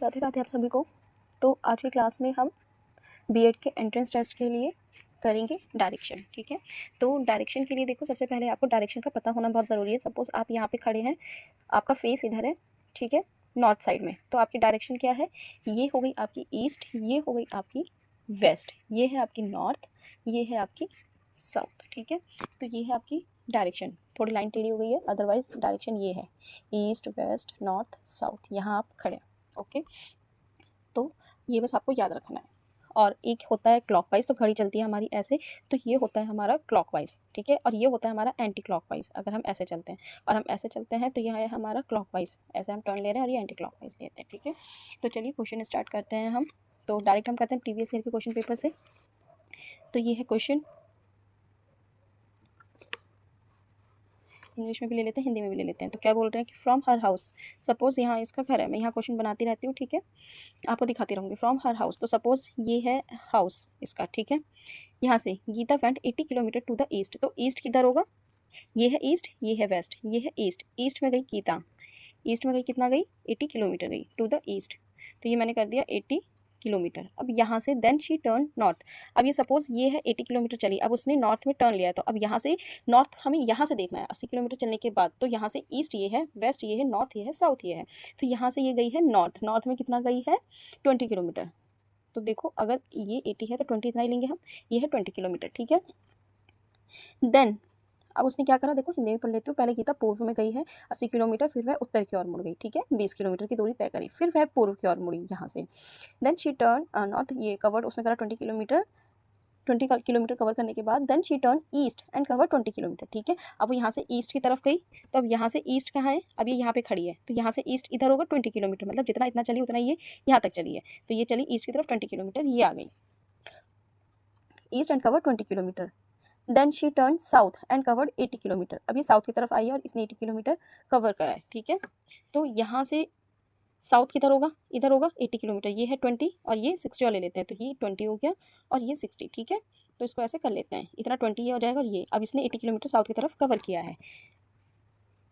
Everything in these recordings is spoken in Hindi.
राधे राधे आप सभी को। तो आज की क्लास में हम बीएड के एंट्रेंस टेस्ट के लिए करेंगे डायरेक्शन। ठीक है, तो डायरेक्शन के लिए देखो, सबसे पहले आपको डायरेक्शन का पता होना बहुत ज़रूरी है। सपोज़ आप यहाँ पे खड़े हैं, आपका फेस इधर है, ठीक है, नॉर्थ साइड में, तो आपकी डायरेक्शन क्या है? ये हो गई आपकी ईस्ट, ये हो गई आपकी वेस्ट, ये है आपकी नॉर्थ, ये है आपकी साउथ। ठीक है, तो ये है आपकी डायरेक्शन। थोड़ी लाइन टेढ़ी हो गई है, अदरवाइज डायरेक्शन ये है, ईस्ट वेस्ट नॉर्थ साउथ। यहाँ आप खड़े हैं, ओके। तो ये बस आपको याद रखना है। और एक होता है क्लॉकवाइज, तो घड़ी चलती है हमारी ऐसे, तो ये होता है हमारा क्लॉकवाइज, ठीक है। और ये होता है हमारा एंटी क्लॉकवाइज। अगर हम ऐसे चलते हैं और हम ऐसे चलते हैं तो यह है हमारा क्लॉकवाइज, ऐसे हम टर्न ले रहे हैं, और ये एंटी क्लॉकवाइज लेते हैं, ठीक है। तो चलिए क्वेश्चन स्टार्ट करते हैं हम। तो डायरेक्ट हम करते हैं प्रीवियस ईयर के क्वेश्चन पेपर से। तो ये है क्वेश्चन, इंग्लिश में भी ले लेते हैं, हिंदी में भी ले लेते हैं। तो क्या बोल रहे हैं कि फ्रॉम हर हाउस, सपोज़ यहाँ इसका घर है, मैं यहाँ क्वेश्चन बनाती रहती हूँ, ठीक है, आपको दिखाती रहूँगी। फ्रॉम हर हाउस, तो सपोज़ ये है हाउस इसका, ठीक है। यहाँ से Gita went 80 kilometre to the east, तो ईस्ट किधर होगा? ये है ईस्ट, ये है वेस्ट, ये है ईस्ट। ईस्ट में गई गीता, ईस्ट में गई, कितना गई? 80 किलोमीटर गई टू द ईस्ट। तो ये मैंने कर दिया 80 किलोमीटर। अब यहाँ से देन शी टर्न नॉर्थ। अब ये सपोज ये है 80 किलोमीटर चली, अब उसने नॉर्थ में टर्न लिया है, तो अब यहाँ से नॉर्थ हमें यहाँ से देखना है 80 किलोमीटर चलने के बाद। तो यहाँ से ईस्ट ये है, वेस्ट ये है, नॉर्थ ये है, साउथ ये है। तो यहाँ से ये गई है नॉर्थ, नॉर्थ में कितना गई है? 20 किलोमीटर। तो देखो, अगर ये 80 है तो 20 इतना ही लेंगे हम, ये है 20 किलोमीटर, ठीक है। देन अब उसने क्या करा, देखो हिंदी में पढ़ लेती हूँ। पहले गीता पूर्व में गई है 80 किलोमीटर, फिर वह उत्तर की ओर मुड़ गई, ठीक है, 20 किलोमीटर की दूरी तय करी, फिर वह पूर्व की ओर मुड़ी यहाँ से। देन शी टर्न नॉर्थ, ये कवर्ड, उसने करा 20 किलोमीटर, 20 किलोमीटर कवर करने के बाद then she turn east and cover 20 kilometre, ठीक है। अब वो यहाँ से ईस्ट की तरफ गई, तो अब यहाँ से ईस्ट कहाँ है? अब ये यहाँ पे खड़ी है, तो यहाँ से ईस्ट इधर होगा 20 किलोमीटर, मतलब जितना इतना चली उतना ये यहाँ तक चली है। तो ये चली ईस्ट की तरफ 20 किलोमीटर, ये आ गई east and cover 20 kilometre. Then she turn south and covered 80 kilometre. अब ये साउथ की तरफ आई है और इसने 80 किलोमीटर कवर करा है, ठीक है। तो यहाँ से साउथ किधर होगा? इधर होगा 80 किलोमीटर, ये है 20 और ये 60 और ले लेते हैं, तो ये 20 हो गया और ये 60, ठीक है। तो इसको ऐसे कर लेते हैं, इतना 20 ये हो जाएगा, और ये अब इसने 80 किलोमीटर साउथ की तरफ कवर किया है,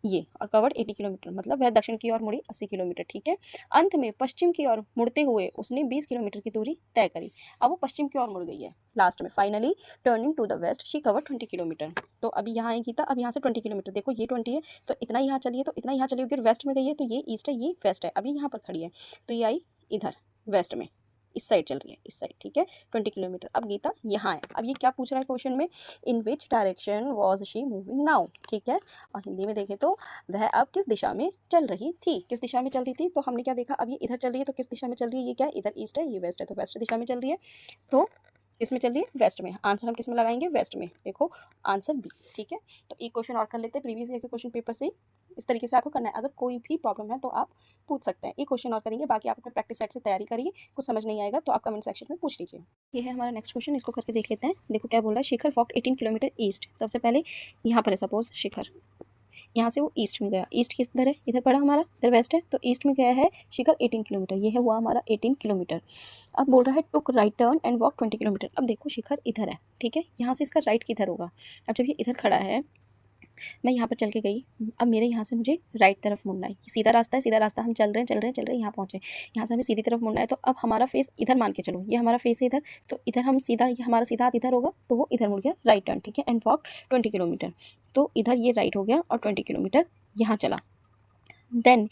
ये, और कवर्ड 80 किलोमीटर, मतलब वह दक्षिण की ओर मुड़ी 80 किलोमीटर, ठीक है। अंत में पश्चिम की ओर मुड़ते हुए उसने 20 किलोमीटर की दूरी तय करी। अब वो पश्चिम की ओर मुड़ गई है लास्ट में। Finally turning to the west she covered 20 kilometre. तो अभी यहाँ आएगी था, अब यहाँ से 20 किलोमीटर, देखो ये 20 है, तो इतना यहाँ चलिए, तो इतना यहाँ चलिए, फिर वेस्ट में गई है, तो ये ईस्ट है, ये वेस्ट है, अभी यहाँ पर खड़ी है, तो ये आई इधर वेस्ट में, इस साइड चल रही है, इस साइड, ठीक है, 20 किलोमीटर। अब गीता यहाँ है। अब ये क्या पूछ रहा है क्वेश्चन में? In which direction was she moving now, ठीक है। और हिंदी में देखें तो वह अब किस दिशा में चल रही थी, किस दिशा में चल रही थी? तो हमने क्या देखा, अब ये इधर चल रही है, तो किस दिशा में चल रही है? ये क्या है? इधर ईस्ट है, ये वेस्ट है, तो वेस्ट दिशा में चल रही है। तो किसमें चल रही है? वेस्ट में। आंसर हम किस में लगाएंगे? वेस्ट में। देखो आंसर बी, ठीक है। तो एक क्वेश्चन और कर लेते हैं प्रीवियस ईयर के क्वेश्चन पेपर से। इस तरीके से आपको करना है, अगर कोई भी प्रॉब्लम है तो आप पूछ सकते हैं। एक क्वेश्चन और करेंगे, बाकी आप अपने प्रैक्टिस सेट से तैयारी करिए। कुछ समझ नहीं आएगा तो आप कमेंट सेक्शन में पूछ लीजिए। ये है हमारा नेक्स्ट क्वेश्चन, इसको करके देख लेते हैं। देखो क्या बोल रहा है, शिखर वॉक्ड 18 किलोमीटर ईस्ट। सबसे पहले यहाँ पर है, सपोज शिखर यहाँ से वो ईस्ट में गया, ईस्ट किधर है? इधर पड़ा हमारा, इधर वेस्ट है, तो ईस्ट में गया है शिखर 18 किलोमीटर, ये है हुआ हमारा 18 किलोमीटर। अब बोल रहा है took right turn and walk 20 kilometre. अब देखो शिखर इधर है, ठीक है, यहाँ से इसका राइट किधर होगा? अब जब ये इधर खड़ा है, मैं यहाँ पर चल के गई, अब मेरे यहाँ से मुझे राइट तरफ मुड़ना है, सीधा रास्ता है, सीधा रास्ता, हम चल रहे हैं चल रहे हैं चल रहे हैं, यहाँ पहुँचे, यहाँ से हमें सीधी तरफ मुड़ना है। तो अब हमारा फेस इधर मान के चलो, ये हमारा फेस है इधर, तो इधर हम सीधा, ये हमारा सीधा हाथ इधर होगा, तो वो इधर मुड़ गया, राइट टर्न, ठीक है, एंड वॉक 20 किलोमीटर। तो इधर ये राइट हो गया और 20 किलोमीटर यहाँ चला। देन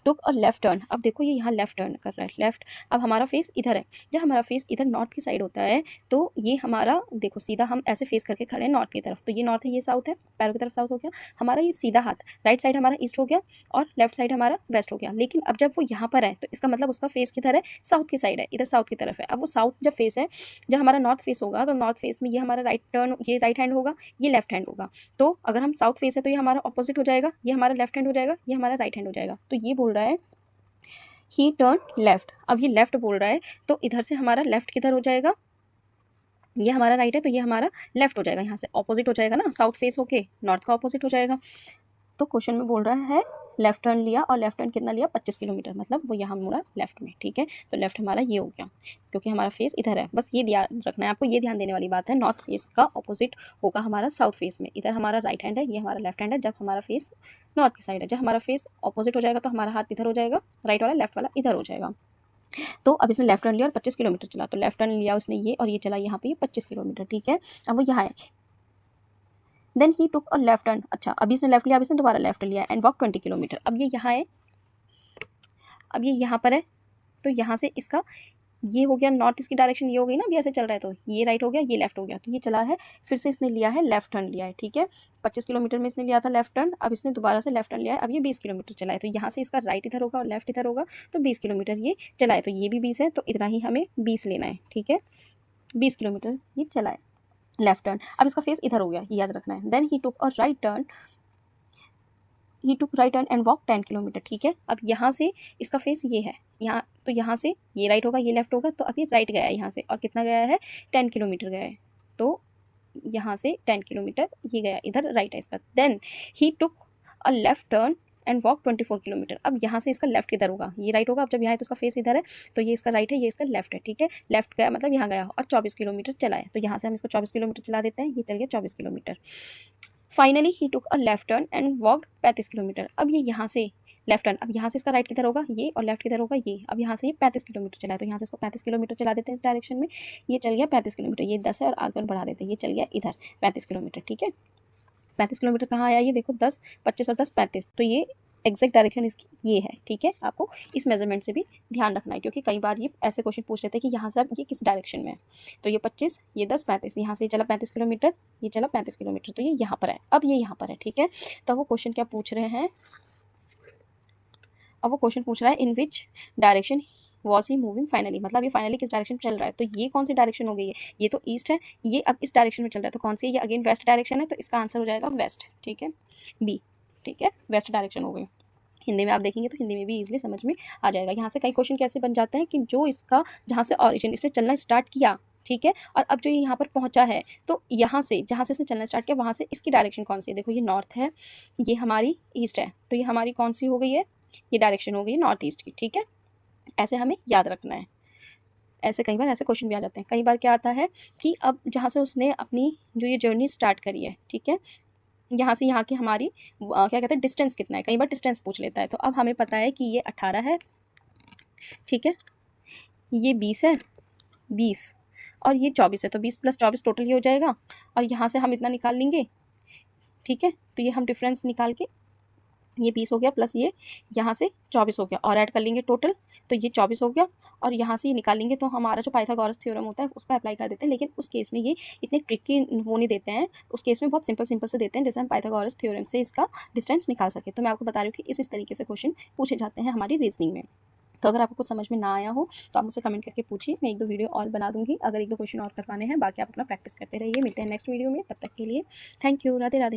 टुक और लेफ्ट टर्न। अब देखो ये यहाँ लेफ्ट टर्न कर रहा है, लेफ्ट। अब हमारा फेस इधर है, जब हमारा फेस इधर नॉर्थ की साइड होता है, तो ये हमारा देखो सीधा हम ऐसे फेस करके खड़े हैं नॉर्थ की तरफ, तो ये नॉर्थ है, ये साउथ है, पैरों की तरफ साउथ हो गया हमारा, ये सीधा हाथ, राइट साइड हमारा ईस्ट हो गया और लेफ्ट साइड हमारा वेस्ट हो गया। लेकिन अब जब वो यहाँ पर है, तो इसका मतलब उसका फेस किधर है? साउथ की साइड है, इधर साउथ की तरफ है। अब वो साउथ जब फेस है, जब हमारा नॉर्थ फेस होगा, तो नॉर्थ फेस में ये हमारा राइट टर्न, ये राइट हैंड होगा, ये लेफ्ट हैंड होगा। तो अगर हम साउथ फेस है तो ये हमारा ऑपोजिट हो जाएगा, ये हमारा लेफ्ट हैंड हो जाएगा, ये हमारा राइट हैंड हो जाएगा। तो ये बोल रहा है ही टर्न लेफ्ट। अब ये लेफ्ट बोल रहा है, तो इधर से हमारा लेफ्ट किधर हो जाएगा? ये हमारा राइट है, तो ये हमारा लेफ्ट हो जाएगा, यहाँ से ऑपोजिट हो जाएगा ना, साउथ फेस होके नॉर्थ का ऑपोजिट हो जाएगा। तो क्वेश्चन में बोल रहा है लेफ्ट टर्न लिया और लेफ्ट टर्न कितना लिया 25 किलोमीटर, मतलब वो यहाँ मुड़ा लेफ्ट में, ठीक है। तो लेफ्ट हमारा ये हो गया, क्योंकि हमारा फेस इधर है। बस ये ध्यान रखना है आपको, ये ध्यान देने वाली बात है, नॉर्थ फेस का ऑपोजिट होगा हमारा साउथ फेस में। इधर हमारा राइट हैंड है, ये हमारा लेफ्ट हैंड है जब हमारा फेस नॉर्थ की साइड है। जब हमारा फेस ऑपोजिट हो जाएगा तो हमारा हाथ इधर हो जाएगा, राइट वाला, लेफ्ट वाला इधर हो जाएगा। तो अब इसने लेफ्ट टर्न लिया और 25 किलोमीटर चला, तो लेफ्ट टर्न लिया उसने ये और ये चला यहाँ पे ये 25 किलोमीटर, ठीक है। अब वो यहाँ है, then he took a left turn, अच्छा अभी इसने लेफ्ट लिया, अब इसने दोबारा लेफ्ट लिया एंड वॉक 20 किलोमीटर। अब ये यहाँ है, अब ये यहाँ पर है, तो यहाँ से इसका ये हो गया नॉर्थ ईस्ट की डायरेक्शन, ये हो गई ना, अभी ऐसे चल रहा है तो ये राइट हो गया, ये लेफ्ट हो गया, तो ये चला है, फिर से इसने लिया है लेफ्ट टर्न लिया है, ठीक है। 25 किलोमीटर में इसने लिया था लेफ्ट टर्न, अब इसने दोबारा से लेफ्ट टर्न लिया है, अब ये 20 किलोमीटर चला है, तो यहाँ से इसका राइट इधर होगा और लेफ्ट इधर होगा, तो 20 किलोमीटर ये चला है, तो ये भी 20 है, तो इतना ही हमें 20 लेना है, ठीक है। 20 किलोमीटर ये चला है लेफ्ट टर्न। अब इसका फेस इधर हो गया, ये याद रखना है। Then he took a right turn, he took right turn and walk 10 kilometre, ठीक है। अब यहाँ से इसका फेस ये है, यहाँ तो यहाँ से ये राइट होगा, ये लेफ्ट होगा, तो अभी राइट गया है यहाँ से, और कितना गया है 10 किलोमीटर गया है, तो यहाँ से 10 किलोमीटर ये गया, इधर राइट है इसका। Then he took a left turn and walk 24 kilometre. अब यहाँ से इसका लेफ्ट किधर होगा, ये राइट होगा, अब जब यहाँ है तो इसका फेस इधर है, तो ये इसका राइट है, ये इसका लेफ्ट है, ठीक है। लेफ्ट गया मतलब यहाँ गया और 24 किलोमीटर चला है, तो यहाँ से हम इसको 24 किलोमीटर चला देते हैं, ये चल गया 24 kilometre. Finally he took a left turn and walk 35 kilometre. अब ये यहाँ से लेफ्ट टर्न, अब यहाँ से इसका राइट किधर होगा ये, और लेफ्ट किधर होगा ये। अब यहाँ से ये 35 किलोमीटर चला है, तो यहाँ से इसको 35 किलोमीटर चला देते हैं इस डायरेक्शन में, ये चल गया 35 किलोमीटर, ये 10 है और आगे बढ़ा देते हैं, ये चल गया इधर 35 किलोमीटर, ठीक है। 35 किलोमीटर कहाँ आया, ये देखो 10, 25 और 10 35, तो ये एग्जैक्ट डायरेक्शन इसकी ये है, ठीक है। आपको इस मेजरमेंट से भी ध्यान रखना है, क्योंकि कई बार ये ऐसे क्वेश्चन पूछ लेते हैं कि यहाँ से अब ये किस डायरेक्शन में है, तो ये 25, ये 10, 35, यहाँ से ये चला 35 किलोमीटर, ये चला 35 किलोमीटर, तो ये यहाँ पर है, अब ये यहाँ पर है, ठीक है। तो वो क्वेश्चन क्या पूछ रहे हैं, अब वो क्वेश्चन पूछ रहा है in which direction was he moving finally, मतलब ये फाइनली किस डायरेक्शन चल रहा है। तो ये कौन सी डायरेक्शन हो गई है, ये तो ईस्ट है, ये अब इस डायरेक्शन में चल रहा है, तो कौन सी, ये अगेन वेस्ट डायरेक्शन है, तो इसका आंसर हो जाएगा वेस्ट, ठीक है, बी, ठीक है, वेस्ट डायरेक्शन हो गई। हिंदी में आप देखेंगे तो हिंदी में भी इजीली समझ में आ जाएगा। यहाँ से कई क्वेश्चन कैसे बन जाते हैं कि जो इसका जहाँ से ऑरिजिन इसने चलना स्टार्ट किया, ठीक है, और अब जो ये यहाँ पर पहुँचा है, तो यहाँ से जहाँ से इसने चलना स्टार्ट किया वहाँ से इसकी डायरेक्शन कौन सी है, देखो ये नॉर्थ है, ये हमारी ईस्ट है, तो ये हमारी कौन सी हो गई है, ये डायरेक्शन हो गई है नॉर्थ ईस्ट की, ठीक है। ऐसे हमें याद रखना है, ऐसे कई बार ऐसे क्वेश्चन भी आ जाते हैं। कई बार क्या आता है कि अब जहाँ से उसने अपनी जो ये जर्नी स्टार्ट करी है, ठीक है, यहाँ से यहाँ की हमारी क्या कहते हैं डिस्टेंस कितना है, कई बार डिस्टेंस पूछ लेता है। तो अब हमें पता है कि ये 18 है, ठीक है, ये 20 है, 20 और ये 24 है, तो 20 + 24 टोटल ये हो जाएगा, और यहाँ से हम इतना निकाल लेंगे, ठीक है। तो ये हम डिफरेंस निकाल के, ये 20 हो गया प्लस ये यहाँ से 24 हो गया, और ऐड कर लेंगे टोटल, तो ये 24 हो गया, और यहाँ से ये निकालेंगे, तो हमारा जो पाइथागोरस थ्योरम होता है उसका अप्लाई कर देते हैं। लेकिन उस केस में ये इतने ट्रिकी वो नहीं देते हैं, उस केस में बहुत सिंपल से देते हैं, जैसे हम पाइथागोरस थ्योरम से इसका डिस्टेंस निकाल सके। तो मैं आपको बता रही हूँ कि इस तरीके से क्वेश्चन पूछे जाते हैं हमारी रीजनिंग में। तो अगर आपको कुछ समझ में ना आया हो तो आप मुझसे कमेंट करके पूछिए, मैं 1-2 वीडियो और बना दूँगी, अगर 1-2 क्वेश्चन और करवाने हैं। बाकी आप अपना प्रैक्टिस करते रहिए, मिलते हैं नेक्स्ट वीडियो में, तब तक के लिए थैंक यू, राधे राधे।